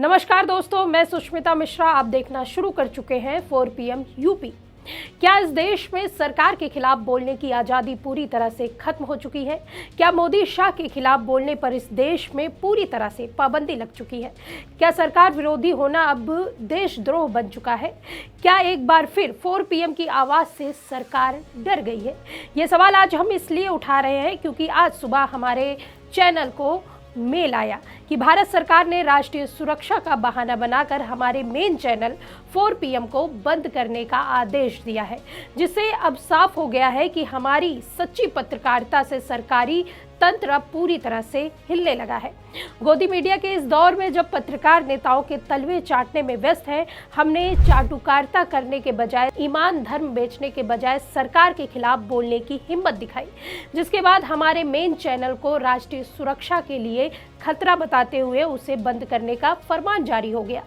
नमस्कार दोस्तों, मैं सुष्मिता मिश्रा। आप देखना शुरू कर चुके हैं 4 PM यूपी। क्या इस देश में सरकार के खिलाफ बोलने की आज़ादी पूरी तरह से खत्म हो चुकी है? क्या मोदी शाह के खिलाफ बोलने पर इस देश में पूरी तरह से पाबंदी लग चुकी है? क्या सरकार विरोधी होना अब देशद्रोह बन चुका है? क्या एक बार फिर 4 PM की आवाज़ से सरकार डर गई है? ये सवाल आज हम इसलिए उठा रहे हैं क्योंकि आज सुबह हमारे चैनल को मेल आया कि भारत सरकार ने राष्ट्रीय सुरक्षा का बहाना बनाकर हमारे मेन चैनल 4 PM को बंद करने का आदेश दिया है, जिससे अब साफ हो गया है कि हमारी सच्ची पत्रकारिता से सरकारी तंत्र अब पूरी तरह से हिलने लगा है। गोदी मीडिया के इस दौर में जब पत्रकार नेताओं के तलवे चाटने में व्यस्त है, हमने चाटुकारिता करने के बजाय, ईमान धर्म बेचने के बजाय सरकार के खिलाफ बोलने की हिम्मत दिखाई, जिसके बाद हमारे मेन चैनल को राष्ट्रीय सुरक्षा के लिए खतरा बताते हुए उसे बंद करने का फरमान जारी हो गया।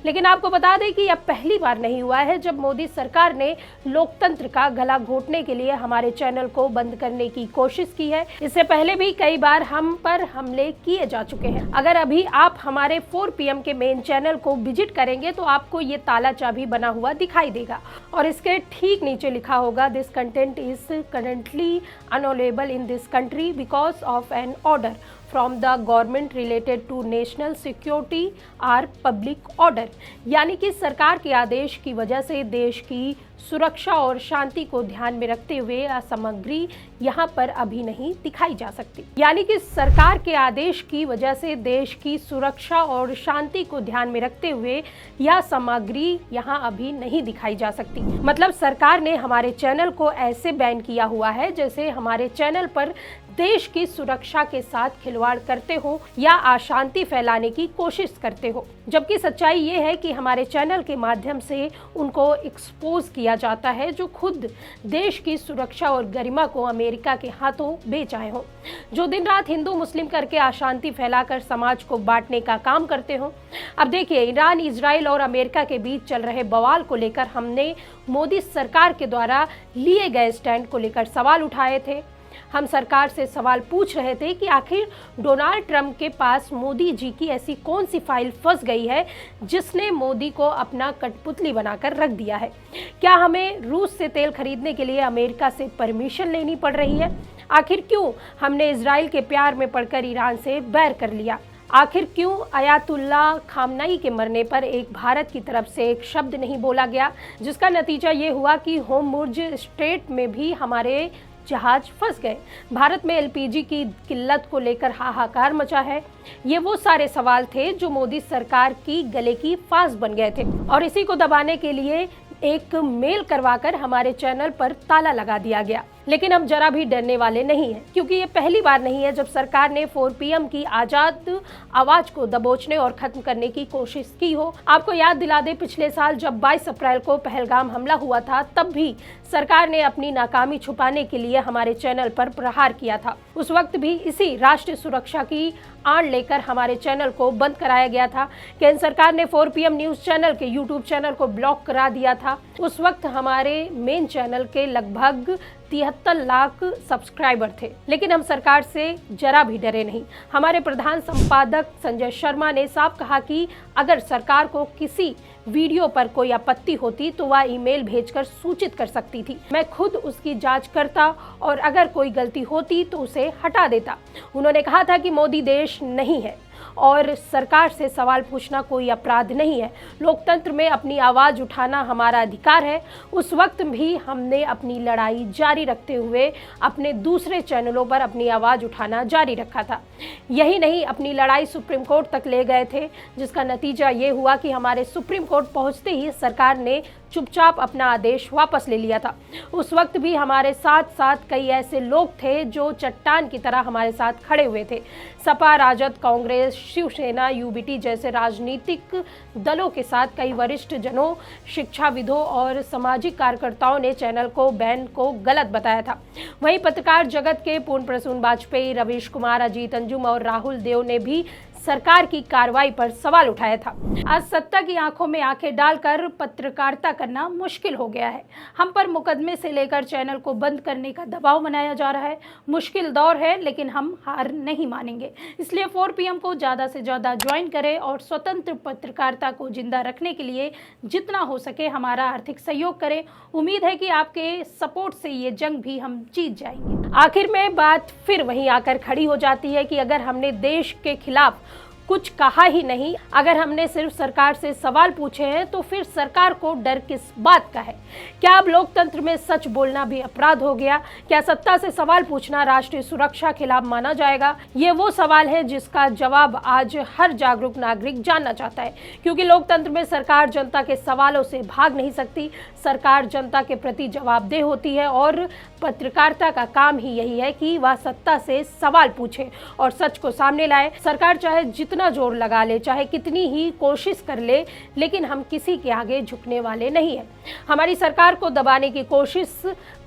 लेकिन आपको बता दें कि यह पहली बार नहीं हुआ है जब मोदी सरकार ने लोकतंत्र का गला घोटने के लिए हमारे चैनल को बंद करने की कोशिश की है। इससे पहले भी कई बार हम पर हमले किए जा चुके हैं। अगर अभी आप हमारे 4 PM के मेन चैनल को विजिट करेंगे तो आपको ये ताला चाबी बना हुआ दिखाई देगा और इसके ठीक नीचे लिखा होगा, this content is currently unavailable in this country because of an order from the government related to national security or public order. यानी कि सरकार के आदेश की वजह से देश की सुरक्षा और शांति को ध्यान में रखते हुए यह सामग्री यहाँ पर अभी नहीं दिखाई जा सकती। यानी कि सरकार के आदेश की वजह से देश की सुरक्षा और शांति को ध्यान में रखते हुए यह सामग्री यहाँ अभी नहीं दिखाई जा सकती। मतलब सरकार ने हमारे चैनल को ऐसे बैन किया हुआ है जैसे हमारे चैनल पर देश की सुरक्षा के साथ खिलवाड़ करते हो या अशांति फैलाने की कोशिश करते हो। जबकि सच्चाई ये है कि हमारे चैनल के माध्यम से उनको एक्सपोज किया जाता है जो खुद देश की सुरक्षा और गरिमा को अमेरिका के हाथों बेच आए हो, जो दिन रात हिंदू मुस्लिम करके अशांति फैलाकर समाज को बांटने का काम करते हो। अब देखिए, ईरान, इजराइल और अमेरिका के बीच चल रहे बवाल को लेकर हमने मोदी सरकार के द्वारा लिए गए स्टैंड को लेकर सवाल उठाए थे। हम सरकार से सवाल पूछ रहे थे कि आखिर डोनाल्ड ट्रंप के पास मोदी जी की ऐसी कौन सी फाइल फंस गई है जिसने मोदी को अपना कठपुतली बनाकर रख दिया है। क्या हमें रूस से तेल खरीदने के लिए अमेरिका से परमिशन लेनी पड़ रही है? आखिर क्यों हमने इजराइल के प्यार में पड़कर ईरान से बैर कर लिया? आखिर क्यों अयातुल्ला खामनाई के मरने पर एक भारत की तरफ से एक शब्द नहीं बोला गया, जिसका नतीजा ये हुआ कि होर्मुज़ स्ट्रेट में भी हमारे जहाज फंस गए। भारत में LPG की किल्लत को लेकर हाहाकार मचा है। ये वो सारे सवाल थे जो मोदी सरकार की गले की फांस बन गए थे और इसी को दबाने के लिए एक मेल करवाकर हमारे चैनल पर ताला लगा दिया गया। लेकिन हम जरा भी डरने वाले नहीं हैं, क्योंकि ये पहली बार नहीं है जब सरकार ने 4 PM की आज़ाद आवाज़ को दबोचने और ख़त्म करने की कोशिश की हो। आपको याद दिला दे, पिछले साल जब 22 अप्रैल को पहलगाम हमला हुआ था, तब भी सरकार ने अपनी नाकामी छुपाने के लिए हमारे चैनल पर प्रहार किया था। उस वक्त भी इसी राष्ट्रीय सुरक्षा की आड़ लेकर हमारे चैनल को बंद कराया गया था। केंद्र सरकार ने 4 PM न्यूज़ चैनल के YouTube चैनल को ब्लॉक करा दिया था। उस वक्त हमारे मेन चैनल के लगभग 73 लाख सब्सक्राइबर थे, लेकिन हम सरकार से जरा भी डरे नहीं। हमारे प्रधान संपादक संजय शर्मा ने साफ कहा कि अगर सरकार को किसी वीडियो पर कोई आपत्ति होती तो वह ईमेल भेजकर सूचित कर सकती थी। मैं खुद उसकी जांच करता और अगर कोई गलती होती तो उसे हटा देता। उन्होंने कहा था कि मोदी देश नहीं है और सरकार से सवाल पूछना कोई अपराध नहीं है। लोकतंत्र में अपनी आवाज़ उठाना हमारा अधिकार है। उस वक्त भी हमने अपनी लड़ाई जारी रखते हुए अपने दूसरे चैनलों पर अपनी आवाज़ उठाना जारी रखा था। यही नहीं, अपनी लड़ाई सुप्रीम कोर्ट तक ले गए थे, जिसका नतीजा ये हुआ कि हमारे सुप्रीम कोर्ट पहुंचते ही सरकार ने चुपचाप अपना आदेश वापस ले लिया था। उस वक्त भी हमारे साथ साथ कई ऐसे लोग थे जो चट्टान की तरह हमारे साथ खड़े हुए थे। सपा, राजद, कांग्रेस, शिवसेना, UBT जैसे राजनीतिक दलों के साथ कई वरिष्ठ जनों, शिक्षाविदों और सामाजिक कार्यकर्ताओं ने चैनल को बैन को गलत बताया था। वहीं पत्रकार जगत के पूर्ण प्रसून वाजपेयी, रवीश कुमार, अजीत अंजुम और राहुल देव ने भी सरकार की कार्रवाई पर सवाल उठाया था। आज सत्ता की आंखों में आंखें डालकर पत्रकारिता करना मुश्किल हो गया है। हम पर मुकदमे से लेकर चैनल को बंद करने का दबाव बनाया जा रहा है। मुश्किल दौर है, लेकिन हम हार नहीं मानेंगे। इसलिए 4 PM को ज़्यादा से ज़्यादा ज्वाइन करें और स्वतंत्र पत्रकारिता को जिंदा रखने के लिए जितना हो सके हमारा आर्थिक सहयोग करें। उम्मीद है कि आपके सपोर्ट से ये जंग भी हम जीत जाएंगे। आखिर में बात फिर वहीं आकर खड़ी हो जाती है कि अगर हमने देश के खिलाफ कुछ कहा ही नहीं, अगर हमने सिर्फ सरकार से सवाल पूछे हैं, तो फिर सरकार को डर किस बात का है? क्या अब लोकतंत्र में सच बोलना भी अपराध हो गया? क्या सत्ता से सवाल पूछना राष्ट्रीय सुरक्षा खिलाफ माना जाएगा? ये वो सवाल है जिसका जवाब आज हर जागरूक नागरिक जानना चाहता है, क्योंकि लोकतंत्र में सरकार जनता के सवालों से भाग नहीं सकती। सरकार जनता के प्रति जवाबदेह होती है और पत्रकारिता का काम ही यही है कि वह सत्ता से सवाल पूछे और सच को सामने लाए। सरकार चाहे जितना जोर लगा ले, चाहे कितनी ही कोशिश कर ले, लेकिन हम किसी के आगे झुकने वाले नहीं हैं। हमारी सरकार को दबाने की कोशिश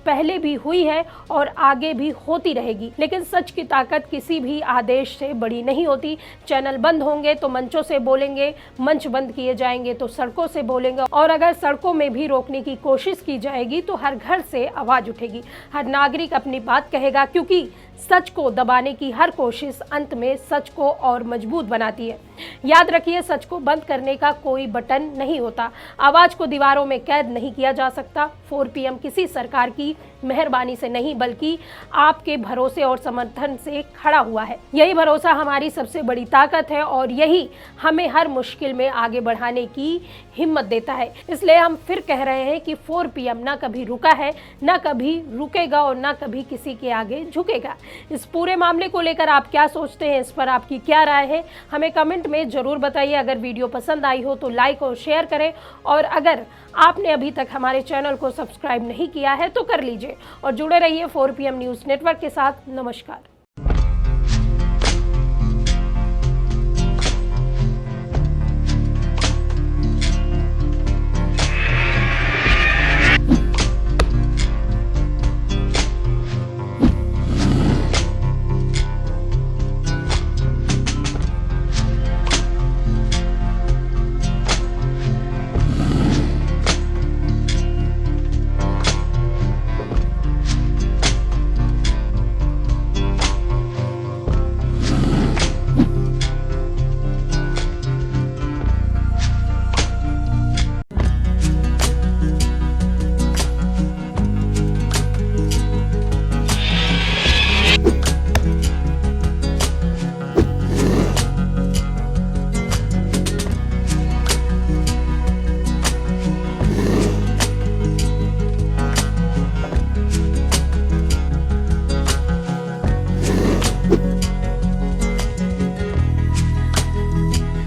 पहले भी हुई है और आगे भी होती रहेगी, लेकिन सच की ताकत किसी भी आदेश से बड़ी नहीं होती। चैनल बंद होंगे तो मंचों से बोलेंगे, मंच बंद किए जाएंगे तो सड़कों से बोलेंगे, और अगर सड़कों में भी रोकने की कोशिश की जाएगी तो हर घर से आवाज उठेगी, हर नागरिक अपनी बात कहेगा, क्योंकि सच को दबाने की हर कोशिश अंत में सच को और मजबूत बनाती है। याद रखिए, सच को बंद करने का कोई बटन नहीं होता। आवाज को दीवारों में कैद नहीं किया जा सकता। 4 PM किसी सरकार की मेहरबानी से नहीं, बल्कि आपके भरोसे और समर्थन से खड़ा हुआ है। यही भरोसा हमारी सबसे बड़ी ताकत है और यही हमें हर मुश्किल में आगे बढ़ाने की हिम्मत देता है। इसलिए हम फिर कह रहे हैं कि 4 PM ना कभी रुका है, ना कभी रुकेगा और ना कभी किसी के आगे झुकेगा। इस पूरे मामले को लेकर आप क्या सोचते हैं, इस पर आपकी क्या राय है, हमें कमेंट में जरूर बताइए। अगर वीडियो पसंद आई हो तो लाइक और शेयर करें, और अगर आपने अभी तक हमारे चैनल को सब्सक्राइब नहीं किया है तो कर लीजिए और जुड़े रहिए 4 PM न्यूज़ नेटवर्क के साथ। नमस्कार।